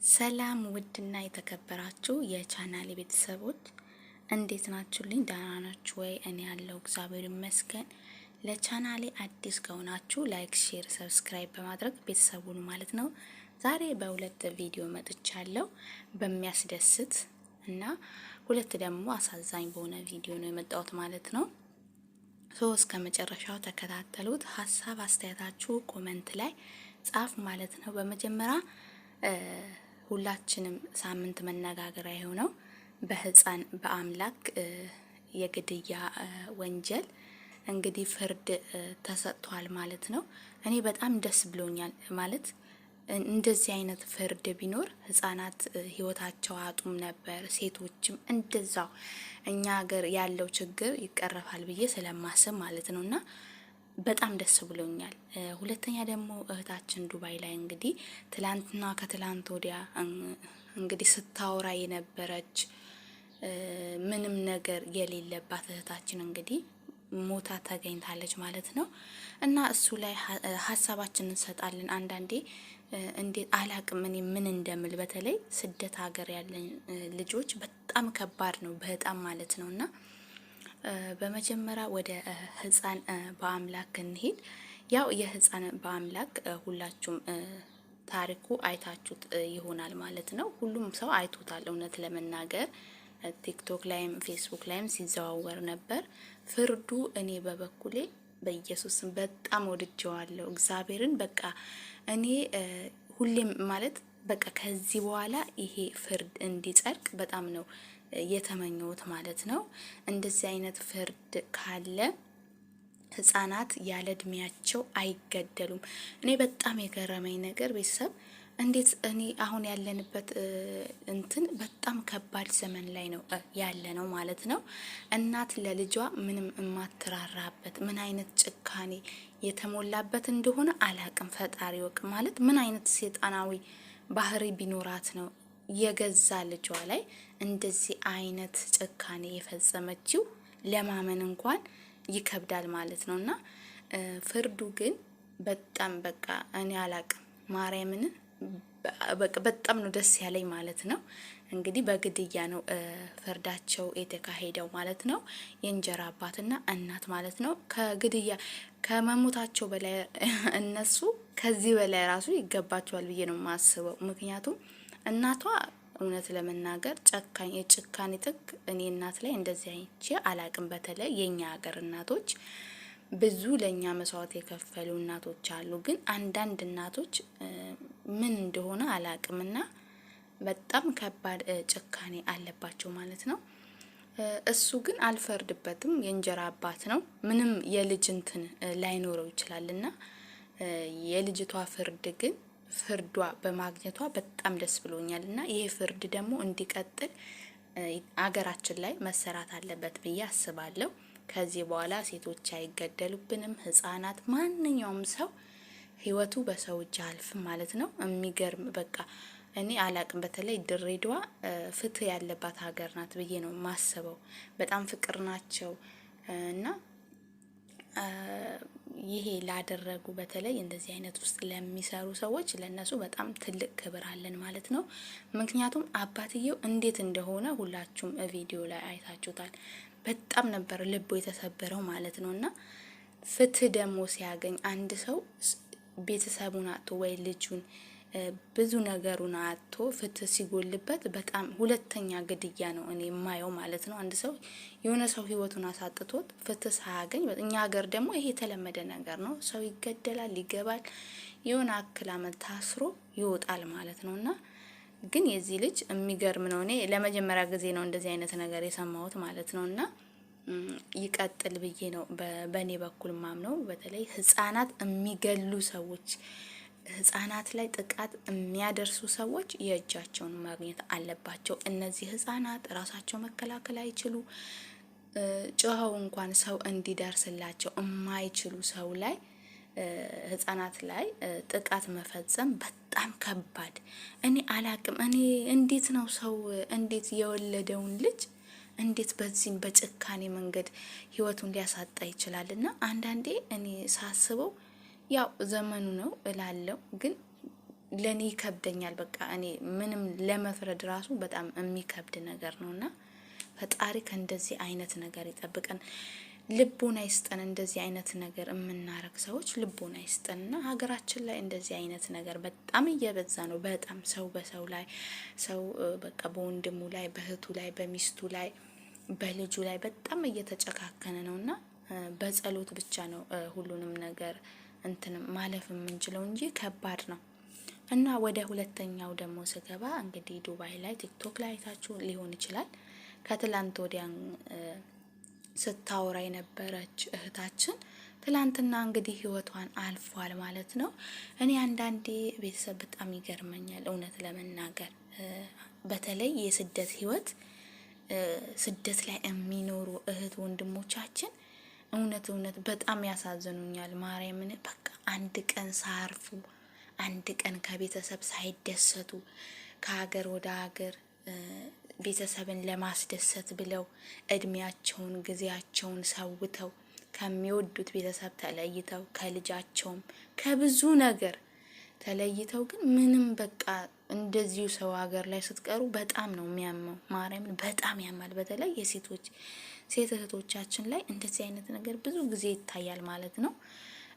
ሰላም ውድና የተከበራችሁ የቻናሌ ቤተሰቦች እንዴት ናችሁልኝ? ደህና ናችሁ ወይ? እኔ ያለው እግዚአብሔር ይመስገን። ለቻናሌ አዲስ ከሆናችሁ ላይክ፣ ሼር፣ ሰብስክራይብ በማድረግ ቤተሰቡን ማለት ነው። ዛሬ በሁለት ቪዲዮ መጥቻለሁ። በሚያስደስት እና ሁለት ደግሞ አሳዛኝ በሆነ ቪዲዮ ነው የመጣሁት ማለት ነው። እስከ መጨረሻው ተከታተሉት። ሀሳብ አስተያየታችሁ ኮሜንት ላይ ጻፍ ማለት ነው። በመጀመሪያ ሁላችንም ሳምንት መነጋገሪያ የሆነው በህፃን በአምላክ የግድያ ወንጀል እንግዲህ ፍርድ ተሰጥቷል ማለት ነው። እኔ በጣም ደስ ብሎኛል ማለት እንደዚህ አይነት ፍርድ ቢኖር ህፃናት ህይወታቸው አጡም ነበር፣ ሴቶችም እንደዛው እኛ ሀገር ያለው ችግር ይቀረፋል ብዬ ስለማስብ ማለት ነውና በጣም ደስ ብሎኛል። ሁለተኛ ደግሞ እህታችን ዱባይ ላይ እንግዲህ ትላንትና ከትላንት ወዲያ እንግዲህ ስታወራ የነበረች ምንም ነገር የሌለባት እህታችን እንግዲህ ሞታ ተገኝታለች ማለት ነው። እና እሱ ላይ ሀሳባችንን እንሰጣለን። አንዳንዴ እንዴት አላቅም እኔ ምን እንደምል፣ በተለይ ስደት ሀገር ያለን ልጆች በጣም ከባድ ነው በጣም ማለት ነውና በመጀመሪያ ወደ ህፃን በአምላክ እንሄድ። ያው የህፃን በአምላክ ሁላችሁም ታሪኩ አይታችሁት ይሆናል ማለት ነው። ሁሉም ሰው አይቶታል እውነት ለመናገር ቲክቶክ ላይም ፌስቡክ ላይም ሲዘዋወር ነበር። ፍርዱ እኔ በበኩሌ በኢየሱስም በጣም ወድጄዋለሁ እግዚአብሔርን። በቃ እኔ ሁሌም ማለት በቃ ከዚህ በኋላ ይሄ ፍርድ እንዲጸድቅ በጣም ነው የተመኘሁት ማለት ነው። እንደዚህ አይነት ፍርድ ካለ ህፃናት ያለ እድሜያቸው አይገደሉም። እኔ በጣም የገረመኝ ነገር ቤተሰብ እንዴት እኔ አሁን ያለንበት እንትን በጣም ከባድ ዘመን ላይ ነው ያለ ነው ማለት ነው። እናት ለልጇ ምንም የማትራራበት ምን አይነት ጭካኔ የተሞላበት እንደሆነ አላቅም። ፈጣሪ ወቅ ማለት ምን አይነት ሰይጣናዊ ባህሪ ቢኖራት ነው የገዛ ልጇ ላይ እንደዚህ አይነት ጭካኔ የፈጸመችው? ለማመን እንኳን ይከብዳል ማለት ነውና ፍርዱ ግን በጣም በቃ እኔ አላቅም ማርያምን በጣም ነው ደስ ያለኝ ማለት ነው። እንግዲህ በግድያ ነው ፍርዳቸው የተካሄደው ማለት ነው። የእንጀራ አባትና እናት ማለት ነው። ከግድያ ከመሞታቸው በላይ እነሱ ከዚህ በላይ ራሱ ይገባቸዋል ብዬ ነው የማስበው። ምክንያቱም እናቷ እውነት ለመናገር ጨካኝ የጭካኔ ጥግ እኔ እናት ላይ እንደዚህ አይቼ አላቅም። በተለይ የኛ ሀገር እናቶች ብዙ ለኛ መስዋዕት የከፈሉ እናቶች አሉ። ግን አንዳንድ እናቶች ምን እንደሆነ አላቅምና በጣም ከባድ ጭካኔ አለባቸው ማለት ነው። እሱ ግን አልፈርድበትም። የእንጀራ አባት ነው። ምንም የልጅ እንትን ላይኖረው ይችላልና የልጅቷ ፍርድ ግን ፍርዷ በማግኘቷ በጣም ደስ ብሎኛል። እና ይሄ ፍርድ ደግሞ እንዲቀጥል አገራችን ላይ መሰራት አለበት ብዬ አስባለሁ። ከዚህ በኋላ ሴቶች አይገደሉብንም፣ ህፃናት፣ ማንኛውም ሰው ህይወቱ በሰው እጅ አልፍም ማለት ነው። የሚገርም በቃ እኔ አላቅም። በተለይ ድሬዳዋ ፍትህ ያለባት ሀገር ናት ብዬ ነው ማስበው። በጣም ፍቅር ናቸው እና ይሄ ላደረጉ በተለይ እንደዚህ አይነት ውስጥ ለሚሰሩ ሰዎች ለነሱ በጣም ትልቅ ክብር አለን ማለት ነው። ምክንያቱም አባትየው እንዴት እንደሆነ ሁላችሁም ቪዲዮ ላይ አይታችሁታል። በጣም ነበር ልቡ የተሰበረው ማለት ነውና ፍትህ ደግሞ ሲያገኝ አንድ ሰው ቤተሰቡን አጥቶ ወይ ልጁን ብዙ ነገሩን አጥቶ ፍትህ ሲጎልበት በጣም ሁለተኛ ግድያ ነው እኔ የማየው ማለት ነው። አንድ ሰው የሆነ ሰው ህይወቱን አሳጥቶት ፍትህ ሳያገኝ፣ እኛ ሀገር ደግሞ ይሄ የተለመደ ነገር ነው። ሰው ይገደላል፣ ይገባል፣ የሆነ አክል አመት ታስሮ ይወጣል ማለት ነውና ግን የዚህ ልጅ የሚገርም ነው። እኔ ለመጀመሪያ ጊዜ ነው እንደዚህ አይነት ነገር የሰማሁት ማለት ነውና ይቀጥል ብዬ ነው በኔ በኩል ማምነው። በተለይ ህፃናት የሚገሉ ሰዎች፣ ህፃናት ላይ ጥቃት የሚያደርሱ ሰዎች የእጃቸውን ማግኘት አለባቸው። እነዚህ ህፃናት ራሳቸው መከላከል አይችሉ፣ ጮኸው እንኳን ሰው እንዲደርስላቸው የማይችሉ ሰው ላይ ህፃናት ላይ ጥቃት መፈጸም በጣም ከባድ። እኔ አላቅም። እኔ እንዴት ነው ሰው እንዴት የወለደውን ልጅ እንዴት በዚህም በጭካኔ መንገድ ህይወቱን ሊያሳጣ ይችላልና አንዳንዴ እኔ ሳስበው ያው ዘመኑ ነው እላለሁ። ግን ለኔ ይከብደኛል። በቃ እኔ ምንም ለመፍረድ ራሱ በጣም የሚከብድ ነገር ነውና ፈጣሪ ከእንደዚህ አይነት ነገር ይጠብቀን። ልቦና ይስጠን። እንደዚህ አይነት ነገር የምናረግ ሰዎች ልቦና ይስጠንና ሀገራችን ላይ እንደዚህ አይነት ነገር በጣም እየበዛ ነው። በጣም ሰው በሰው ላይ ሰው በቃ በወንድሙ ላይ፣ በእህቱ ላይ፣ በሚስቱ ላይ፣ በልጁ ላይ በጣም እየተጨካከነ ነውና በጸሎት ብቻ ነው ሁሉንም ነገር እንትን ማለፍ የምንችለው እንጂ ከባድ ነው። እና ወደ ሁለተኛው ደግሞ ስገባ እንግዲህ ዱባይ ላይ ቲክቶክ ላይ አይታችሁ ሊሆን ይችላል ከትላንት ወዲያ ስታወራ የነበረች እህታችን ትላንትና እንግዲህ ህይወቷን አልፏል ማለት ነው። እኔ አንዳንዴ ቤተሰብ በጣም ይገርመኛል እውነት ለመናገር በተለይ የስደት ህይወት ስደት ላይ የሚኖሩ እህት ወንድሞቻችን እውነት በጣም ያሳዝኑኛል። ማርያምን በቃ አንድ ቀን ሳያርፉ አንድ ቀን ከቤተሰብ ሳይደሰቱ ከሀገር ወደ ሀገር ቤተሰብን ለማስደሰት ብለው እድሜያቸውን ጊዜያቸውን ሰውተው ከሚወዱት ቤተሰብ ተለይተው ከልጃቸውም ከብዙ ነገር ተለይተው ግን ምንም በቃ እንደዚሁ ሰው ሀገር ላይ ስትቀሩ በጣም ነው የሚያመው። ማርያምን በጣም ያማል። በተለይ ሴት እህቶቻችን ላይ እንደዚህ አይነት ነገር ብዙ ጊዜ ይታያል ማለት ነው።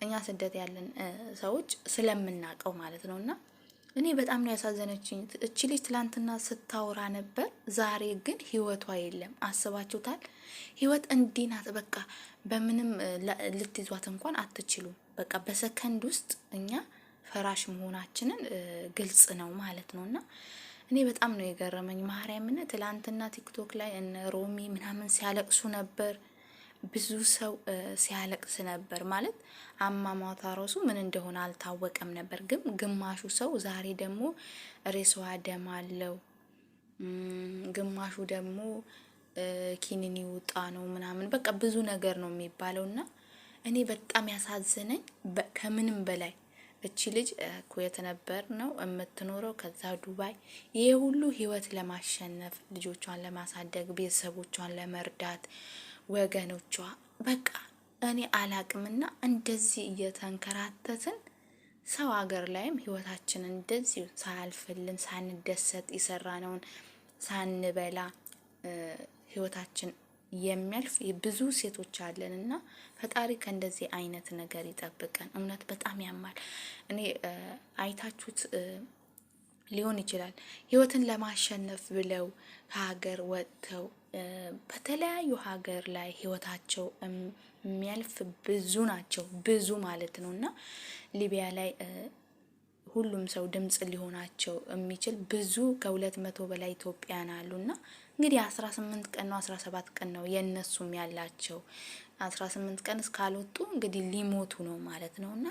እኛ ስደት ያለን ሰዎች ስለምናቀው ማለት ነውና እኔ በጣም ነው ያሳዘነችኝ። እቺ ልጅ ትላንትና ስታወራ ነበር፣ ዛሬ ግን ህይወቷ የለም። አስባችሁታል? ህይወት እንዲህ ናት። በቃ በምንም ልትይዟት እንኳን አትችሉም። በቃ በሰከንድ ውስጥ እኛ ፈራሽ መሆናችንን ግልጽ ነው ማለት ነውና እኔ በጣም ነው የገረመኝ። ማርያምን ትላንትና ቲክቶክ ላይ እነ ሮሚ ምናምን ሲያለቅሱ ነበር። ብዙ ሰው ሲያለቅስ ነበር ማለት አሟሟቷ ራሱ ምን እንደሆነ አልታወቀም ነበር። ግን ግማሹ ሰው ዛሬ ደግሞ ሬሳዋ ደም አለው፣ ግማሹ ደግሞ ኪኒኒ ውጣ ነው ምናምን በቃ ብዙ ነገር ነው የሚባለውና እኔ በጣም ያሳዘነኝ ከምንም በላይ እቺ ልጅ ኩዌት ነበር ነው የምትኖረው፣ ከዛ ዱባይ። ይሄ ሁሉ ህይወት ለማሸነፍ ልጆቿን ለማሳደግ ቤተሰቦቿን ለመርዳት ወገኖቿ በቃ እኔ አላቅምና እንደዚህ እየተንከራተትን ሰው ሀገር ላይም ህይወታችን እንደዚህ ሳያልፍልን ሳንደሰት የሰራነውን ሳንበላ ህይወታችን የሚያልፍ ብዙ ሴቶች አለንና ፈጣሪ ከእንደዚህ አይነት ነገር ይጠብቀን። እውነት በጣም ያማል። እኔ አይታችሁት ሊሆን ይችላል ህይወትን ለማሸነፍ ብለው ከሀገር ወጥተው በተለያዩ ሀገር ላይ ህይወታቸው የሚያልፍ ብዙ ናቸው፣ ብዙ ማለት ነውና ሊቢያ ላይ ሁሉም ሰው ድምጽ ሊሆናቸው የሚችል ብዙ ከ200 በላይ ኢትዮጵያን አሉና እንግዲህ 18 ቀን ነው 17 ቀን ነው የነሱም ያላቸው 18 ቀን እስካልወጡ እንግዲህ ሊሞቱ ነው ማለት ነውና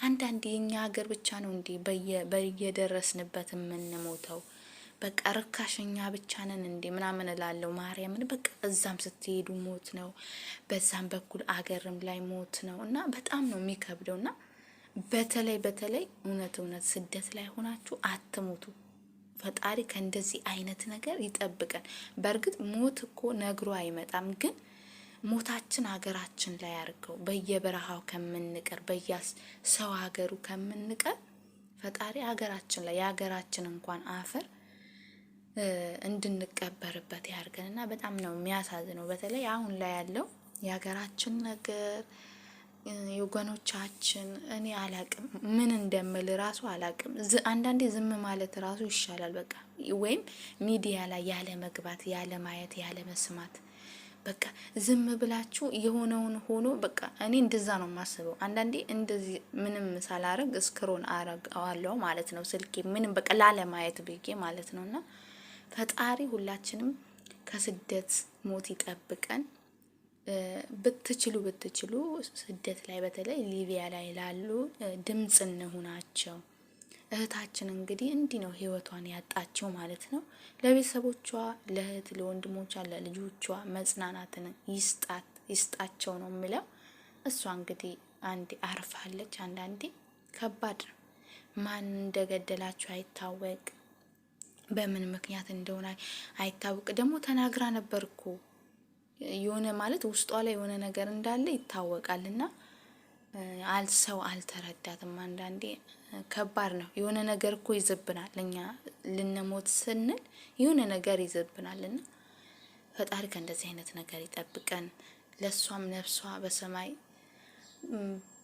አንዳንዴ የኛ ሀገር ብቻ ነው እንዴ በየደረስንበት የምንሞተው? በቃ ርካሽኛ ብቻ ነን እንዴ ምናምን እላለሁ። ማርያምን በቃ እዛም ስትሄዱ ሞት ነው፣ በዛም በኩል አገርም ላይ ሞት ነው እና በጣም ነው የሚከብደውና በተለይ እውነት ስደት ላይ ሆናችሁ አትሞቱ። ፈጣሪ ከእንደዚህ አይነት ነገር ይጠብቀን። በእርግጥ ሞት እኮ ነግሮ አይመጣም፣ ግን ሞታችን ሀገራችን ላይ አድርገው በየበረሃው ከምንቀር በየሰው ሀገሩ ከምንቀር ፈጣሪ ሀገራችን ላይ የሀገራችን እንኳን አፈር እንድንቀበርበት ያርገንና በጣም ነው የሚያሳዝነው። በተለይ አሁን ላይ ያለው የሀገራችን ነገር የወገኖቻችን እኔ አላቅም ምን እንደምል ራሱ አላቅም። አንዳንዴ ዝም ማለት ራሱ ይሻላል። በቃ ወይም ሚዲያ ላይ ያለ መግባት፣ ያለ ማየት፣ ያለ መስማት በቃ ዝም ብላችሁ የሆነውን ሆኖ በቃ እኔ እንደዛ ነው የማስበው። አንዳንዴ እንደዚህ ምንም ሳላረግ ስክሮን አረጋዋለሁ ማለት ነው ስልኬ ምንም በቃ ላለ ማየት ብዬ ማለት ነውና ፈጣሪ ሁላችንም ከስደት ሞት ይጠብቀን። ብትችሉ ስደት ላይ በተለይ ሊቢያ ላይ ላሉ ድምጽ እንሁናቸው። እህታችን እንግዲህ እንዲህ ነው ህይወቷን ያጣቸው ማለት ነው። ለቤተሰቦቿ፣ ለእህት ለወንድሞቿ፣ ለልጆቿ መጽናናትን ይስጣቸው ነው የሚለው። እሷ እንግዲህ አንዴ አርፋለች። አንዳንዴ ከባድ ነው። ማን እንደገደላቸው አይታወቅ፣ በምን ምክንያት እንደሆነ አይታወቅ። ደግሞ ተናግራ ነበርኩ የሆነ ማለት ውስጧ ላይ የሆነ ነገር እንዳለ ይታወቃልና ሰው አልተረዳትም። አንዳንዴ ከባድ ነው። የሆነ ነገር እኮ ይዘብናል። እኛ ልንሞት ስንል የሆነ ነገር ይዘብናልና ፈጣሪ ከእንደዚህ አይነት ነገር ይጠብቀን። ለሷም ነፍሷ በሰማይ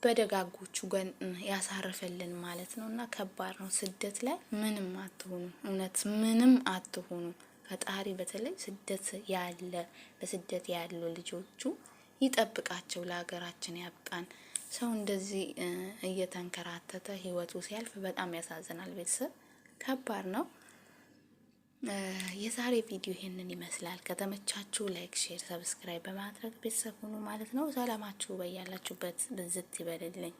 በደጋጎቹ ገን ያሳርፈልን ማለት ነው። እና ከባድ ነው። ስደት ላይ ምንም አትሆኑ፣ እውነት ምንም አትሆኑ። ፈጣሪ በተለይ ስደት ያለ በስደት ያሉ ልጆቹ ይጠብቃቸው፣ ለሀገራችን ያብቃን። ሰው እንደዚህ እየተንከራተተ ህይወቱ ሲያልፍ በጣም ያሳዝናል። ቤተሰብ ከባድ ነው። የዛሬ ቪዲዮ ይሄንን ይመስላል። ከተመቻችሁ ላይክ፣ ሼር፣ ሰብስክራይብ በማድረግ ቤተሰብ ሁኑ ማለት ነው። ሰላማችሁ በያላችሁበት ብዝት ይበልልኝ።